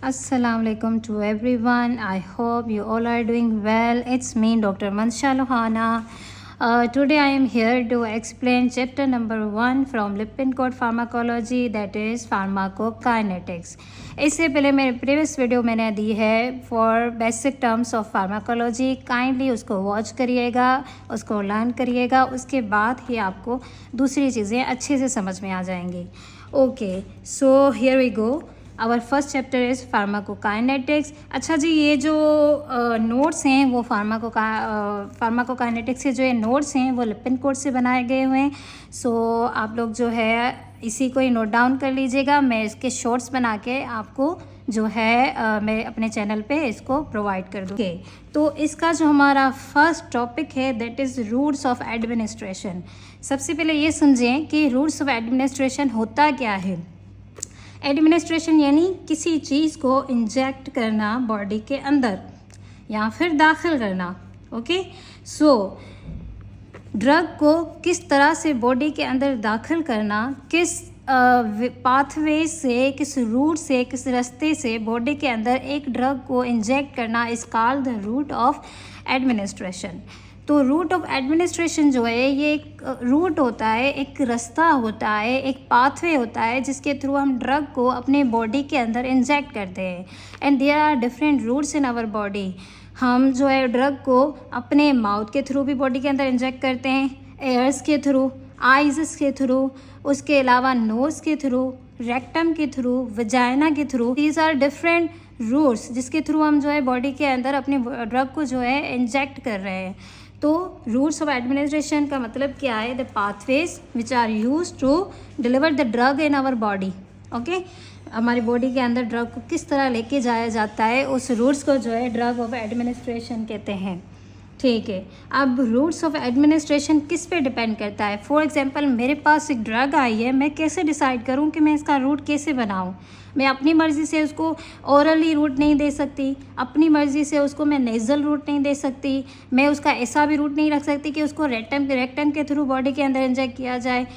Assalamualaikum to everyone. I hope you all are doing well. It's me, Dr. Mansha Lohana. Today I am here to explain chapter number 1 from Lippincott Pharmacology, that is Pharmacokinetics. इससे पहले मेरे previous video मैंने दी है for basic terms of pharmacology. Kindly उसको watch करिएगा, उसको learn करिएगा, उसके बाद ही आपको दूसरी चीज़ें अच्छे से समझ में आ जाएंगी. Okay, so here we go. Our first chapter is pharmacokinetics. अच्छा जी, ये जो नोट्स हैं वो फार्माकोकाइनेटिक्स के जो ये नोट्स हैं वो लिपिनकोट से बनाए गए हुए हैं. सो आप लोग जो है इसी को ही नोट डाउन कर लीजिएगा. मैं इसके शॉर्ट्स बना के आपको जो है मैं अपने चैनल पे इसको प्रोवाइड कर दूँगी. तो इसका जो हमारा फर्स्ट टॉपिक है that is routes of administration. सबसे पहले ये समझें कि रूट्स ऑफ एडमिनिस्ट्रेशन होता क्या है. एडमिनिस्ट्रेशन यानी किसी चीज़ को इंजेक्ट करना बॉडी के अंदर या फिर दाखिल करना. ओके, सो ड्रग को किस तरह से बॉडी के अंदर दाखिल करना, किस पाथवे से, किस रूट से, किस रास्ते से बॉडी के अंदर एक ड्रग को इंजेक्ट करना is called the route of administration. तो रूट ऑफ एडमिनिस्ट्रेशन जो है ये एक रूट होता है, एक रास्ता होता है, एक पाथवे होता है जिसके थ्रू हम ड्रग को अपने बॉडी के अंदर इंजेक्ट करते हैं. And there are different routes in our body. हम जो है ड्रग को अपने माउथ के थ्रू भी बॉडी के अंदर इंजेक्ट करते हैं, एयर्स के थ्रू, आइज़ के थ्रू, उसके अलावा नोज़ के थ्रू, रेक्टम के थ्रू, वजाइना के थ्रू. दीज आर डिफरेंट रूट्स जिसके थ्रू हम जो है बॉडी के अंदर अपने ड्रग को जो है इंजेक्ट कर रहे हैं. तो रूट्स ऑफ एडमिनिस्ट्रेशन का मतलब क्या है? The pathways which are use to deliver the drug in our body. Okay, हमारी बॉडी के अंदर ड्रग को किस तरह लेके जाया जाता है, उस रूट्स को जो है ड्रग ऑफ एडमिनिस्ट्रेशन कहते हैं. ठीक है, अब रूट्स ऑफ एडमिनिस्ट्रेशन किस पे डिपेंड करता है. फॉर एग्जांपल मेरे पास एक ड्रग आई है, मैं कैसे डिसाइड करूं कि मैं इसका रूट कैसे बनाऊं. मैं अपनी मर्ज़ी से उसको ओरली रूट नहीं दे सकती, अपनी मर्ज़ी से उसको मैं नेज़ल रूट नहीं दे सकती, मैं उसका ऐसा भी रूट नहीं रख सकती कि उसको रेक्टम के थ्रू बॉडी के अंदर इंजेक्ट किया जाए.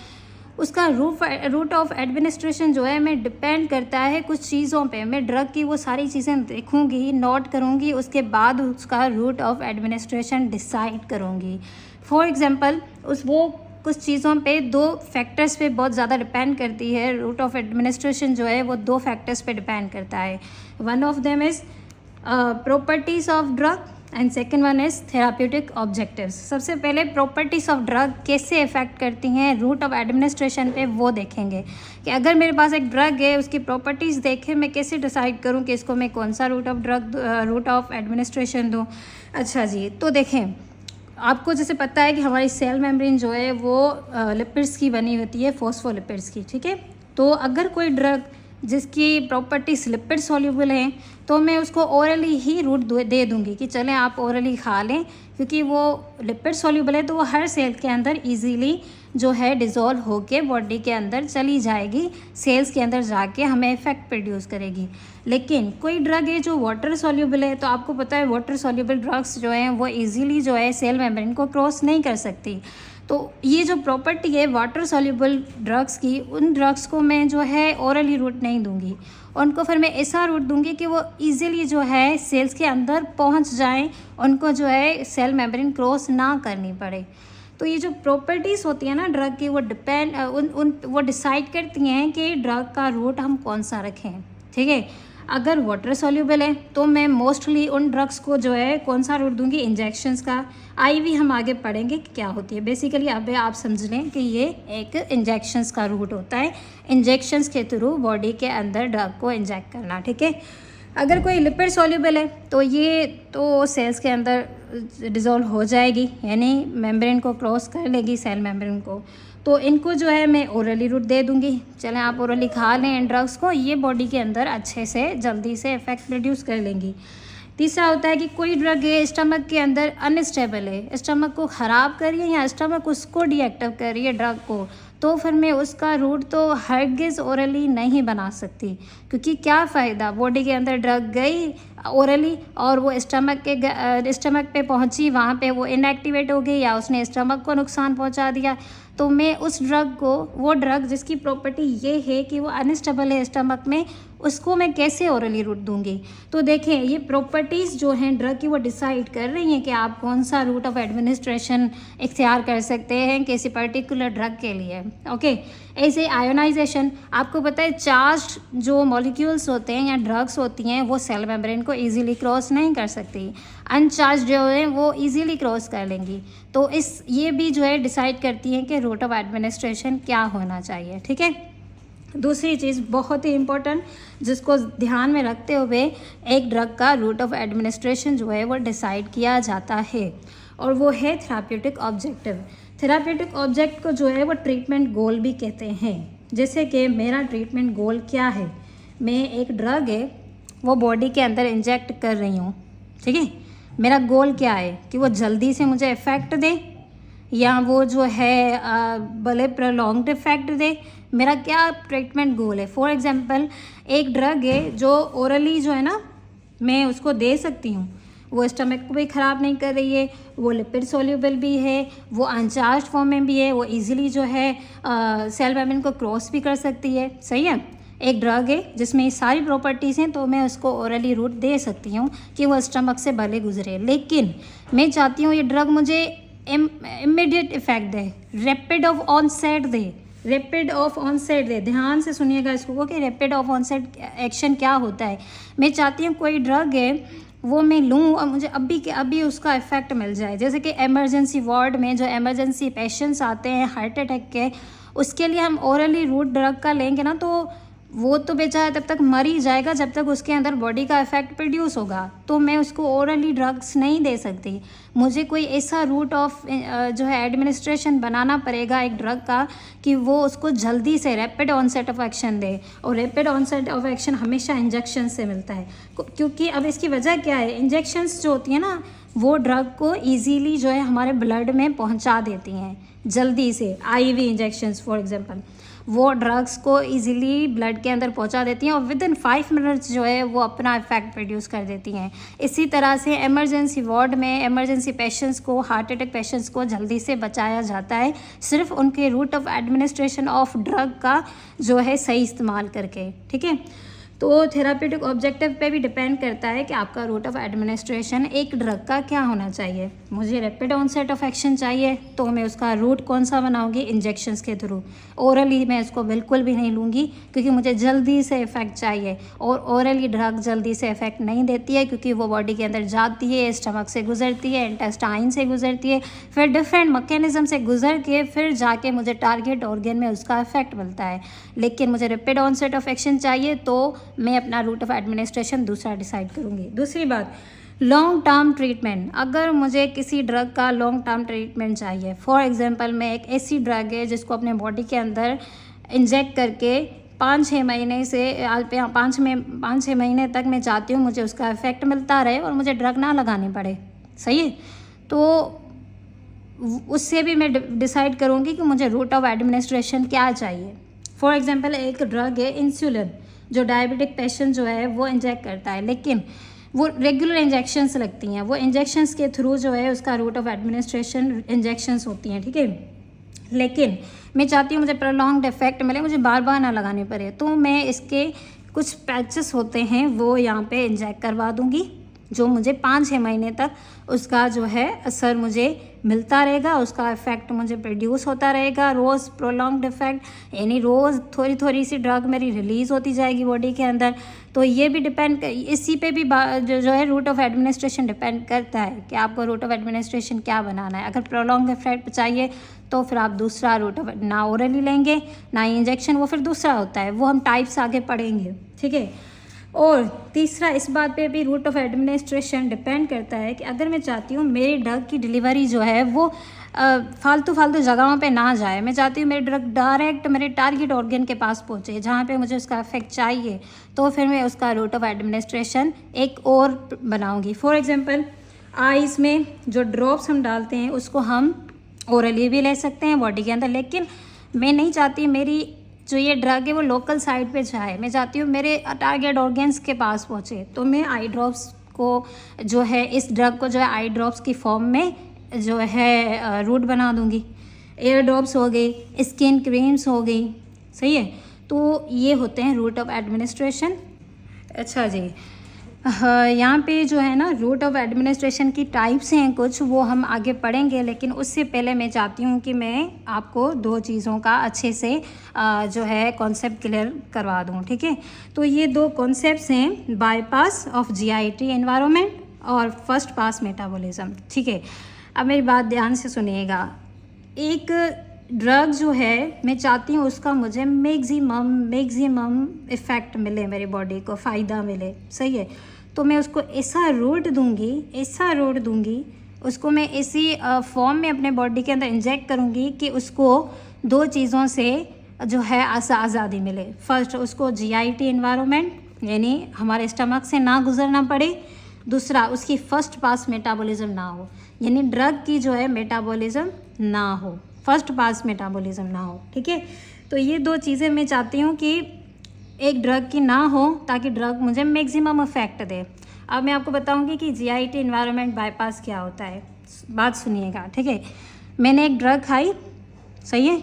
उसका रूट ऑफ एडमिनिस्ट्रेशन जो है मैं डिपेंड करता है कुछ चीज़ों पे. मैं ड्रग की वो सारी चीज़ें देखूंगी, नोट करूंगी, उसके बाद उसका रूट ऑफ एडमिनिस्ट्रेशन डिसाइड करूंगी. फॉर एग्जांपल वो कुछ चीज़ों पे, दो फैक्टर्स पे बहुत ज़्यादा डिपेंड करती है. रूट ऑफ एडमिनिस्ट्रेशन जो है वो दो फैक्टर्स पे डिपेंड करता है. One of them is properties of drug and second one is therapeutic objectives. सबसे पहले प्रॉपर्टीज़ ऑफ ड्रग कैसे इफ़ेक्ट करती हैं रूट ऑफ एडमिनिस्ट्रेशन पे वो देखेंगे. कि अगर मेरे पास एक ड्रग है, उसकी प्रॉपर्टीज़ देखें, मैं कैसे डिसाइड करूँ कि इसको मैं कौन सा रूट ऑफ एडमिनिस्ट्रेशन दूँ. अच्छा जी, तो देखें, आपको जैसे पता है कि हमारी सेल मेम्ब्रेन जो है वो लिपिड्स की बनी होती है, फॉस्फोलिपिड्स की. ठीक है, तो अगर कोई ड्रग जिसकी प्रॉपर्टीज लिपिड सॉल्युबल हैं तो मैं उसको ओरली ही रूट दे दूंगी कि चलें आप ओरली खा लें, क्योंकि वो लिपिड सॉल्युबल है तो वो हर सेल के अंदर इजीली जो है डिज़ोल्व होके बॉडी के अंदर चली जाएगी, सेल्स के अंदर जाके हमें इफेक्ट प्रोड्यूस करेगी. लेकिन कोई ड्रग है जो वाटर सॉल्युबल है, तो आपको पता है वाटर सॉल्युबल ड्रग्स जो हैं वो इजीली जो है सेल मेम्ब्रेन को क्रॉस नहीं कर सकती. तो ये जो प्रॉपर्टी है वाटर सॉल्युबल ड्रग्स की, उन ड्रग्स को मैं जो है ओरली रूट नहीं दूंगी, उनको फिर मैं ऐसा रूट दूंगी कि वो इजीली जो है सेल्स के अंदर पहुंच जाएं, उनको जो है सेल मेम्ब्रेन क्रॉस ना करनी पड़े. तो ये जो प्रॉपर्टीज़ होती है ना ड्रग की, वो वो डिसाइड करती हैं कि ड्रग का रूट हम कौन सा रखें. ठीक है, अगर वाटर सॉल्युबल है तो मैं मोस्टली उन ड्रग्स को जो है कौन सा रूट दूंगी, इंजेक्शंस का. आईवी हम आगे पढ़ेंगे कि क्या होती है. बेसिकली अब आप समझ लें कि ये एक इंजेक्शंस का रूट होता है, इंजेक्शंस के थ्रू बॉडी के अंदर ड्रग को इंजेक्ट करना. ठीक है, अगर कोई लिपिड सॉल्युबल है तो ये तो सेल्स के अंदर डिज़ोल्व हो जाएगी, यानी मेम्ब्रेन को क्रॉस कर लेगी सेल मेम्ब्रेन को. तो इनको जो है मैं ओरली रूट दे दूंगी, चलें आप ओरली खा लें इन ड्रग्स को, ये बॉडी के अंदर अच्छे से जल्दी से इफेक्ट प्रोड्यूस कर लेंगी. तीसरा होता है कि कोई ड्रग है स्टमक के अंदर अनस्टेबल है, स्टमक को ख़राब कर रही है या स्टमक उसको डीएक्टिव कर रही है ड्रग को, तो फिर मैं उसका रूट तो हरगिज़ ओरली नहीं बना सकती, क्योंकि क्या फ़ायदा, बॉडी के अंदर ड्रग गई ओरली और वो स्टमक पे पहुंची, वहाँ पे वो इनएक्टिवेट हो गई या उसने स्टमक को नुकसान पहुंचा दिया. तो मैं उस ड्रग को, वो ड्रग जिसकी प्रॉपर्टी ये है कि वो अनस्टेबल है स्टमक में, उसको मैं कैसे ओरली रूट दूंगी। तो देखें ये प्रॉपर्टीज़ जो हैं ड्रग की वो डिसाइड कर रही हैं कि आप कौन सा रूट ऑफ एडमिनिस्ट्रेशन इख्तियार कर सकते हैं किसी पर्टिकुलर ड्रग के लिए। ओके, ऐसे आयोनाइजेशन, आपको पता है चार्ज जो मॉलिक्यूल्स होते हैं या ड्रग्स होती हैं वो सेल मेम्ब्रेन को ईजिली क्रॉस नहीं कर सकती, अनचार्ज जो है वो ईजिली क्रॉस कर लेंगी। तो ये भी जो है डिसाइड करती हैं कि रूट ऑफ एडमिनिस्ट्रेशन क्या होना चाहिए। ठीक है, दूसरी चीज़ बहुत ही इम्पोर्टेंट जिसको ध्यान में रखते हुए एक ड्रग का रूट ऑफ एडमिनिस्ट्रेशन जो है वो डिसाइड किया जाता है, और वो है थेराप्यूटिक ऑब्जेक्टिव। थेराप्यूटिक ऑब्जेक्ट को जो है वो ट्रीटमेंट गोल भी कहते हैं। जैसे कि मेरा ट्रीटमेंट गोल क्या है, मैं एक ड्रग है वो बॉडी के अंदर इंजेक्ट कर रही हूँ, ठीक है। मेरा गोल क्या है कि वो जल्दी से मुझे इफ़ेक्ट दे या वो जो है भले प्रोलॉन्ग्ड इफेक्ट दे, मेरा क्या ट्रीटमेंट गोल है। फॉर एग्जांपल एक ड्रग है जो ओरली जो है ना मैं उसको दे सकती हूँ, वो स्टमक को भी ख़राब नहीं कर रही है, वो लिपिड सोल्यूबल भी है, वो अनचार्ज फॉर्म में भी है, वो इजीली जो है सेल मेम्ब्रेन को क्रॉस भी कर सकती है। सही है, एक ड्रग है जिसमें ये सारी प्रॉपर्टीज़ हैं, तो मैं उसको ओरली रूट दे सकती हूँ कि वो स्टमक से भले गुजरे। लेकिन मैं चाहती हूँ ये ड्रग मुझे इमीडिएट इफेक्ट दे, रैपिड ऑफ ऑनसेट दे, रैपिड ऑफ ऑनसेट दे। ध्यान से सुनिएगा इसको कि रैपिड ऑफ ऑनसेट एक्शन क्या होता है। मैं चाहती हूँ कोई ड्रग है वो मैं लूँ और मुझे अभी के अभी उसका इफ़ेक्ट मिल जाए। जैसे कि इमरजेंसी वार्ड में जो इमरजेंसी पेशेंट्स आते हैं हार्ट अटैक के, उसके लिए हम ओरली रूट ड्रग का लेंगे ना तो वो तो बेचारा तब तक मर ही जाएगा जब तक उसके अंदर बॉडी का इफेक्ट प्रोड्यूस होगा। तो मैं उसको ओरली ड्रग्स नहीं दे सकती, मुझे कोई ऐसा रूट ऑफ जो है एडमिनिस्ट्रेशन बनाना पड़ेगा एक ड्रग का कि वो उसको जल्दी से रैपिड ऑनसेट ऑफ एक्शन दे। और रैपिड ऑनसेट ऑफ एक्शन हमेशा इंजेक्शन से मिलता है, क्योंकि अब इसकी वजह क्या है, इंजेक्शंस जो होती हैं ना वो ड्रग को ईजीली जो है हमारे ब्लड में पहुँचा देती हैं जल्दी से। IV इंजेक्शंस फॉर एग्जांपल वो ड्रग्स को इजीली ब्लड के अंदर पहुंचा देती हैं और विद इन 5 मिनट्स जो है वो अपना इफेक्ट प्रोड्यूस कर देती हैं। इसी तरह से इमरजेंसी वार्ड में इमरजेंसी पेशेंट्स को, हार्ट अटैक पेशेंट्स को जल्दी से बचाया जाता है सिर्फ उनके route of administration of drug का जो है सही इस्तेमाल करके। ठीक है, तो थेराप्यूटिक ऑब्जेक्टिव पे भी डिपेंड करता है कि आपका रूट ऑफ एडमिनिस्ट्रेशन एक ड्रग का क्या होना चाहिए। मुझे रैपिड ऑनसेट ऑफ एक्शन चाहिए तो मैं उसका रूट कौन सा बनाऊंगी, इंजेक्शंस के थ्रू। ओरली मैं इसको बिल्कुल भी नहीं लूँगी क्योंकि मुझे जल्दी से इफ़ेक्ट चाहिए, और ओरली ड्रग जल्दी से इफ़ेक्ट नहीं देती है क्योंकि वो बॉडी के अंदर जाती है, स्टमक से गुजरती है, इंटेस्टाइन से गुजरती है, फिर डिफरेंट मैकेनिज्म से गुजर के फिर जाके मुझे टारगेट ऑर्गन में उसका इफेक्ट मिलता है। लेकिन मुझे रैपिड ऑनसेट ऑफ एक्शन चाहिए तो मैं अपना रूट ऑफ एडमिनिस्ट्रेशन दूसरा डिसाइड करूँगी। दूसरी बात, लॉन्ग टर्म ट्रीटमेंट। अगर मुझे किसी ड्रग का लॉन्ग टर्म ट्रीटमेंट चाहिए, फॉर एग्जांपल मैं एक ऐसी ड्रग है जिसको अपने बॉडी के अंदर इंजेक्ट करके 5-6 महीने से 5-6 महीने तक मैं चाहती हूँ मुझे उसका इफेक्ट मिलता रहे और मुझे ड्रग ना लगानी पड़े। सही है, तो उससे भी मैं डिसाइड करूँगी कि मुझे रूट ऑफ एडमिनिस्ट्रेशन क्या चाहिए। फॉर एग्जांपल एक ड्रग है इंसुलिन जो डायबिटिक पेशेंट जो है वो इंजेक्ट करता है, लेकिन वो रेगुलर इंजेक्शंस लगती हैं, वो इंजेक्शंस के थ्रू जो है उसका रूट ऑफ एडमिनिस्ट्रेशन इंजेक्शंस होती हैं। ठीक है, लेकिन मैं चाहती हूँ मुझे प्रोलॉन्ग्ड इफेक्ट मिले, मुझे बार बार ना लगाने पड़े, तो मैं इसके कुछ पैचेस होते हैं वो यहाँ पे इंजेक्ट करवा दूँगी जो मुझे 5-6 महीने तक उसका जो है असर मुझे मिलता रहेगा, उसका इफेक्ट मुझे प्रोड्यूस होता रहेगा। रोज़ प्रोलॉन्ग्ड इफेक्ट, यानी रोज़ थोड़ी थोड़ी सी ड्रग मेरी रिलीज़ होती जाएगी बॉडी के अंदर। तो ये भी डिपेंड, इसी पे भी जो है रूट ऑफ एडमिनिस्ट्रेशन डिपेंड करता है कि आपको रूट ऑफ एडमिनिस्ट्रेशन क्या बनाना है। अगर प्रोलॉन्ग इफेक्ट चाहिए तो फिर आप दूसरा रूट ऑफ, ना ओरली लेंगे ना इंजेक्शन, वो फिर दूसरा होता है, वो हम टाइप्स आगे पढ़ेंगे। ठीक है, और तीसरा इस बात पे भी रूट ऑफ एडमिनिस्ट्रेशन डिपेंड करता है कि अगर मैं चाहती हूँ मेरी ड्रग की डिलीवरी जो है वो फालतू जगहों पे ना जाए, मैं चाहती हूँ मेरी ड्रग डायरेक्ट मेरे टारगेट ऑर्गन के पास पहुँचे जहाँ पे मुझे उसका इफेक्ट चाहिए, तो फिर मैं उसका रूट ऑफ एडमिनिस्ट्रेशन एक और बनाऊँगी। फॉर एग्जांपल आइज़ में जो ड्रॉप्स हम डालते हैं उसको हम ओरली भी ले सकते हैं बॉडी के अंदर, लेकिन मैं नहीं चाहती मेरी जो ये ड्रग है वो लोकल साइड पे जाए, मैं चाहती हूँ मेरे टारगेट ऑर्गन्स के पास पहुँचे। तो मैं आई ड्रॉप्स को जो है, इस ड्रग को जो है आई ड्रॉप्स की फॉर्म में जो है रूट बना दूँगी। एयर ड्रॉप्स हो गई, स्किन क्रीम्स हो गई। सही है, तो ये होते हैं रूट ऑफ एडमिनिस्ट्रेशन अच्छा जी, हाँ, यहाँ पे जो है ना रूट ऑफ एडमिनिस्ट्रेशन की टाइप्स हैं कुछ, वो हम आगे पढ़ेंगे, लेकिन उससे पहले मैं चाहती हूँ कि मैं आपको दो चीज़ों का अच्छे से जो है कॉन्सेप्ट क्लियर करवा दूँ, ठीक है। तो ये दो कॉन्सेप्ट्स हैं, बाईपास ऑफ जीआईटी एनवायरनमेंट और फर्स्ट पास मेटाबॉलिज्म, ठीक है। अब मेरी बात ध्यान से सुनिएगा। एक ड्रग जो है मैं चाहती हूँ उसका मुझे मैक्सिमम इफ़ेक्ट मिले, मेरी बॉडी को फ़ायदा मिले, सही है। तो मैं उसको ऐसा रूट दूंगी, उसको मैं ऐसी फॉर्म में अपने बॉडी के अंदर इंजेक्ट करूँगी कि उसको दो चीज़ों से जो है आज़ादी मिले। फर्स्ट, उसको जीआईटी एनवायरनमेंट यानी हमारे स्टमक से ना गुजरना पड़े। दूसरा, उसकी फर्स्ट पास मेटाबॉलिज्म ना हो, यानी ड्रग की जो है मेटाबॉलिज्म ना हो, फर्स्ट पास मेटाबॉलिज्म ना हो, ठीक है। तो ये दो चीज़ें मैं चाहती हूँ कि एक ड्रग की ना हो, ताकि ड्रग मुझे मैक्सिमम इफेक्ट दे। अब मैं आपको बताऊँगी कि जीआईटी एनवायरनमेंट बाईपास क्या होता है। बात सुनिएगा, ठीक है। मैंने एक ड्रग खाई, सही है,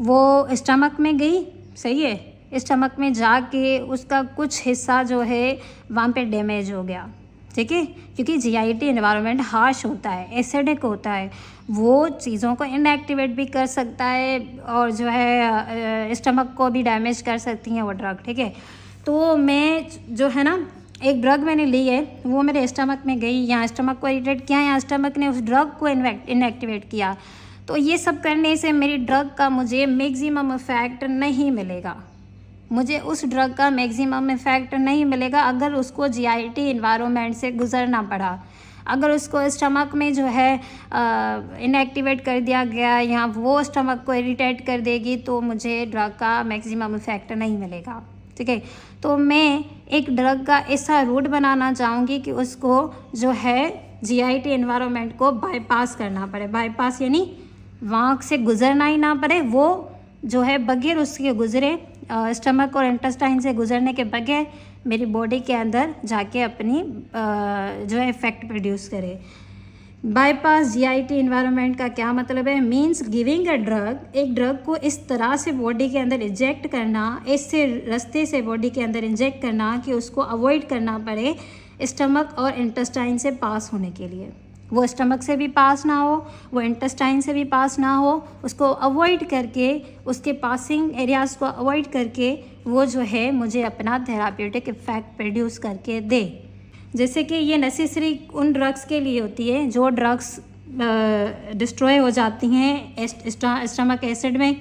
वो स्टमक में गई, सही है। स्टमक में जाके उसका कुछ हिस्सा जो है वहाँ पे डैमेज हो गया, ठीक है, क्योंकि जीआईटी एनवायरनमेंट हार्श होता है, एसिडिक होता है, वो चीज़ों को इनएक्टिवेट भी कर सकता है और जो है स्टमक को भी डैमेज कर सकती हैं वो ड्रग, ठीक है। तो मैं जो है ना एक ड्रग मैंने ली है, वो मेरे स्टमक में गई, यहाँ स्टमक को इरिटेट किया, यहाँ स्टमक ने उस ड्रग को इनएक्टिवेट किया। तो ये सब करने से मेरी ड्रग का मुझे मैक्सिमम इफेक्ट नहीं मिलेगा, मुझे उस ड्रग का मैक्सिमम इफेक्ट नहीं मिलेगा अगर उसको जीआईटी एनवायरनमेंट से गुजरना पड़ा। अगर उसको स्टमक में जो है इनएक्टिवेट कर दिया गया या वो स्टमक को इरिटेट कर देगी, तो मुझे ड्रग का मैक्सिमम इफेक्ट नहीं मिलेगा, ठीक है। तो मैं एक ड्रग का ऐसा रूट बनाना चाहूँगी कि उसको जो है जीआईटी एनवायरनमेंट को बाईपास करना पड़े। बाईपास यानी वहाँ से गुजरना ही ना पड़े, वो जो है बगैर उसके गुजरे, स्टमक और इंटेस्टाइन से गुजरने के बगैर मेरी बॉडी के अंदर जाके अपनी जो है इफेक्ट प्रोड्यूस करे। बाईपास जीआईटी एनवायरनमेंट का क्या मतलब है? मींस गिविंग अ ड्रग, एक ड्रग को इस तरह से बॉडी के अंदर इंजेक्ट करना, ऐसे रास्ते से बॉडी के अंदर इंजेक्ट करना कि उसको अवॉइड करना पड़े स्टमक और इंटेस्टाइन से पास होने के लिए। वो स्टमक से भी पास ना हो, वो इंटेस्टाइन से भी पास ना हो, उसको अवॉइड करके, उसके पासिंग एरियाज़ को अवॉइड करके वो जो है मुझे अपना थेराप्यूटिक इफेक्ट प्रोड्यूस करके दे। जैसे कि ये नेसेसरी उन ड्रग्स के लिए होती है जो ड्रग्स डिस्ट्रॉय हो जाती हैं स्टमक एसिड में,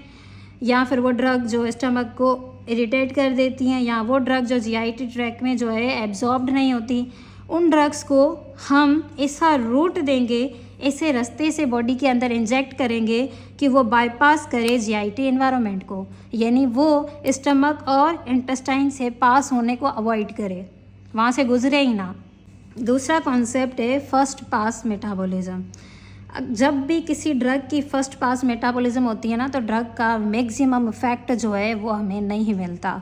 या फिर वो ड्रग जो स्टमक को इरिटेट कर देती हैं, या वो ड्रग जो जीआईटी ट्रैक में जो है एब्जॉर्ब्ड नहीं होती। उन ड्रग्स को हम ऐसा रूट देंगे, ऐसे रास्ते से बॉडी के अंदर इंजेक्ट करेंगे कि वो बाईपास करे जीआईटी एनवायरनमेंट को, यानी वो स्टमक और इंटेस्टाइन से पास होने को अवॉइड करे, वहाँ से गुजरे ही ना। दूसरा कॉन्सेप्ट है फर्स्ट पास मेटाबॉलिज्म। जब भी किसी ड्रग की फर्स्ट पास मेटाबॉलिज्म होती है ना, तो ड्रग का मैक्सिमम इफेक्ट जो है वो हमें नहीं मिलता।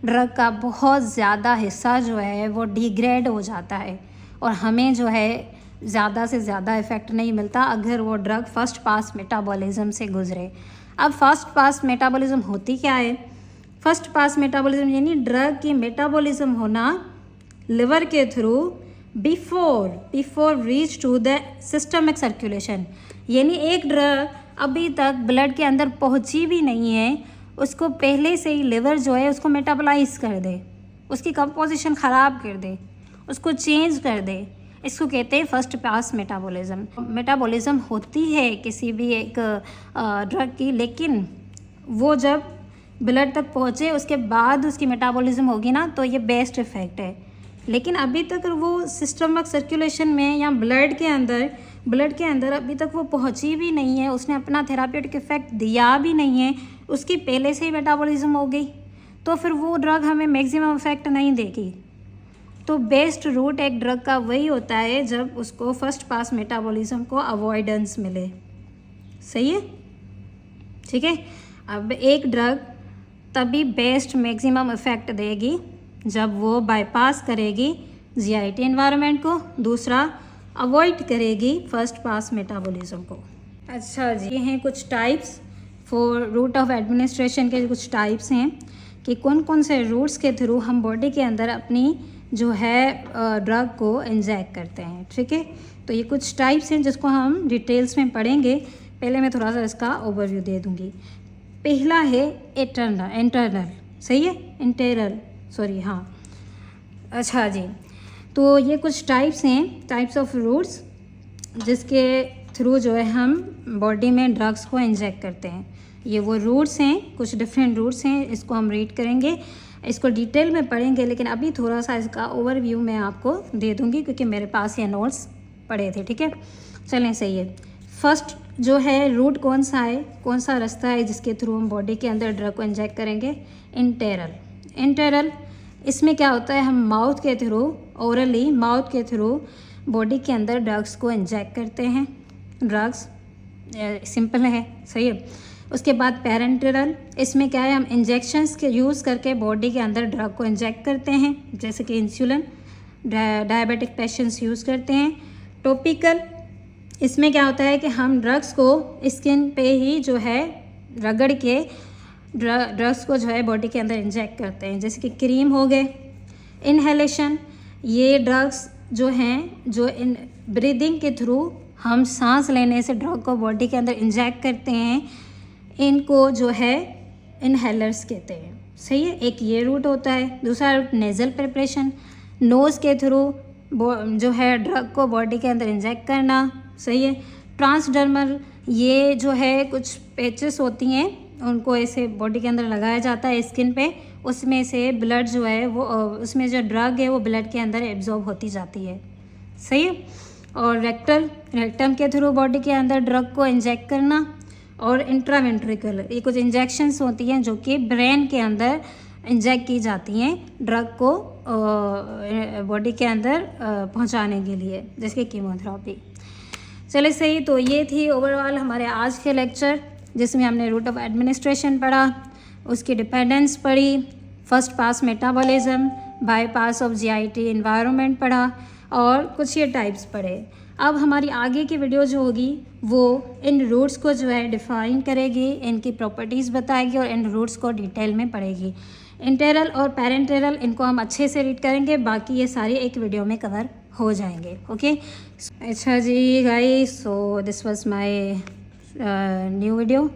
ड्रग का बहुत ज़्यादा हिस्सा जो है वो डिग्रेड हो जाता है और हमें जो है ज़्यादा से ज़्यादा इफ़ेक्ट नहीं मिलता अगर वो ड्रग फर्स्ट पास मेटाबॉलिज्म से गुजरे। अब फर्स्ट पास मेटाबॉलिज्म होती क्या है? फर्स्ट पास मेटाबॉलिज्म यानी ड्रग की मेटाबॉलिज्म होना लिवर के through before reach to the systemic circulation, यानी एक ड्रग अभी तक ब्लड के अंदर पहुंची भी नहीं है, उसको पहले से ही लिवर जो है उसको मेटाबोलाइज कर दे, उसकी कंपोजिशन ख़राब कर दे, उसको चेंज कर दे। इसको कहते हैं फर्स्ट पास मेटाबॉलिज्म। मेटाबॉलिज्म होती है किसी भी एक ड्रग की, लेकिन वो जब ब्लड तक पहुँचे उसके बाद उसकी मेटाबॉलिज्म होगी ना, तो ये बेस्ट इफेक्ट है। लेकिन अभी तक वो सिस्टमिक सर्कुलेशन में या ब्लड के अंदर अभी तक वो पहुंची भी नहीं है, उसने अपना थेराप्यूटिक इफेक्ट दिया भी नहीं है, उसकी पहले से ही मेटाबॉलिज्म हो गई, तो फिर वो ड्रग हमें मैक्सिमम इफेक्ट नहीं देगी। तो बेस्ट रूट एक ड्रग का वही होता है जब उसको फर्स्ट पास मेटाबॉलिज्म को अवॉइडेंस मिले, सही है, ठीक है। अब एक ड्रग तभी बेस्ट मैक्सिमम इफेक्ट देगी जब वो बाईपास करेगी जीआईटी एनवायरनमेंट को, दूसरा अवॉइड करेगी फर्स्ट पास मेटाबॉलिज्म को। अच्छा जी, ये हैं कुछ types for route of administration के कुछ टाइप्स हैं। कि कौन कौन से रूट्स के थ्रू हम बॉडी के अंदर अपनी जो है ड्रग को इंजेक्ट करते हैं। ठीक है, तो ये कुछ टाइप्स हैं जिसको हम डिटेल्स में पढ़ेंगे। पहले मैं थोड़ा सा इसका ओवरव्यू दे दूँगी। पहला है इंटरनल, सही है, इंटेरल, सॉरी, हाँ, अच्छा जी। तो ये कुछ टाइप्स हैं, टाइप्स ऑफ रूट्स जिसके थ्रू जो है हम बॉडी में ड्रग्स को इंजेक्ट करते हैं। ये वो रूट्स हैं, कुछ डिफरेंट रूट्स हैं, इसको हम रीड करेंगे, इसको डिटेल में पढ़ेंगे, लेकिन अभी थोड़ा सा इसका ओवरव्यू मैं आपको दे दूँगी क्योंकि मेरे पास ये नोट्स पड़े थे। ठीक है, चलें, सही है। फर्स्ट जो है रूट कौन सा है, कौन सा रास्ता है जिसके थ्रू हम बॉडी के अंदर ड्रग को इंजेक्ट करेंगे? इंटेरल। इसमें क्या होता है, हम माउथ के थ्रू, ओरली माउथ के थ्रू बॉडी के अंदर ड्रग्स को इंजेक्ट करते हैं। ड्रग्स सिंपल है, सही है। उसके बाद पैरेंटरल, इसमें क्या है, हम इंजेक्शंस के यूज़ करके बॉडी के अंदर ड्रग को इंजेक्ट करते हैं, जैसे कि इंसुलिन डायबिटिक पेशेंट्स यूज़ करते हैं। टॉपिकल, इसमें क्या होता है कि हम ड्रग्स को स्किन पे ही जो है रगड़ के ड्रग्स को जो है बॉडी के अंदर इंजेक्ट करते हैं, जैसे कि क्रीम हो गए। इनहेलेशन, ये ड्रग्स जो हैं जो इन ब्रीदिंग के थ्रू हम सांस लेने से ड्रग को बॉडी के अंदर इंजेक्ट करते हैं, इनको जो है इनहेलर्स कहते हैं, सही है। एक ये रूट होता है। दूसरा रूट नेज़ल प्रिपरेशन, नोज़ के थ्रू जो है ड्रग को बॉडी के अंदर इंजेक्ट करना, सही है। ट्रांसडर्मल, ये जो है कुछ पैचेस होती हैं, उनको ऐसे बॉडी के अंदर लगाया जाता है स्किन पे, उसमें से ब्लड जो है वो उसमें जो ड्रग है वो ब्लड के अंदर एब्जॉर्ब होती जाती है, सही है। और रेक्टम के थ्रू बॉडी के अंदर ड्रग को इंजेक्ट करना। और इंट्रावेंट्रिकल, ये कुछ इंजेक्शंस होती हैं जो कि ब्रेन के अंदर इंजेक्ट की जाती हैं ड्रग को बॉडी के अंदर पहुंचाने के लिए, जैसे कीमोथेरेपी। चले, सही। तो ये थी ओवरऑल हमारे आज के लेक्चर, जिसमें हमने रूट ऑफ एडमिनिस्ट्रेशन पढ़ा, उसकी डिपेंडेंस पढ़ी, first pass metabolism, bypass of GIT environment पढ़ा, और कुछ ये टाइप्स पढ़े। अब हमारी आगे की वीडियो जो होगी वो इन रूट्स को जो है डिफ़ाइन करेगी, इनकी प्रॉपर्टीज़ बताएगी और इन रूट्स को डिटेल में पढ़ेगी। इंटेरल और पैरेंटरल, इनको हम अच्छे से रीड करेंगे, बाकी ये सारे एक वीडियो में कवर हो जाएंगे। ओके, अच्छा जी guys, so this was my new video.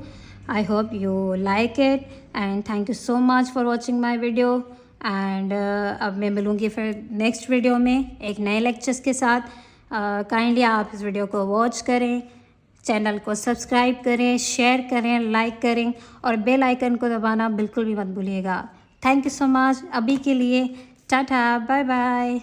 I hope you like it and thank you so much for watching my video. And अब मैं मिलूँगी फिर नेक्स्ट वीडियो में एक नए लेक्चर्स के साथ। काइंडली आप इस वीडियो को वॉच करें, चैनल को सब्सक्राइब करें, शेयर करें, लाइक करें और बेल आइकन को दबाना बिल्कुल भी मत भूलिएगा। Thank you so much. अभी के लिए टाटा, बाय बाय।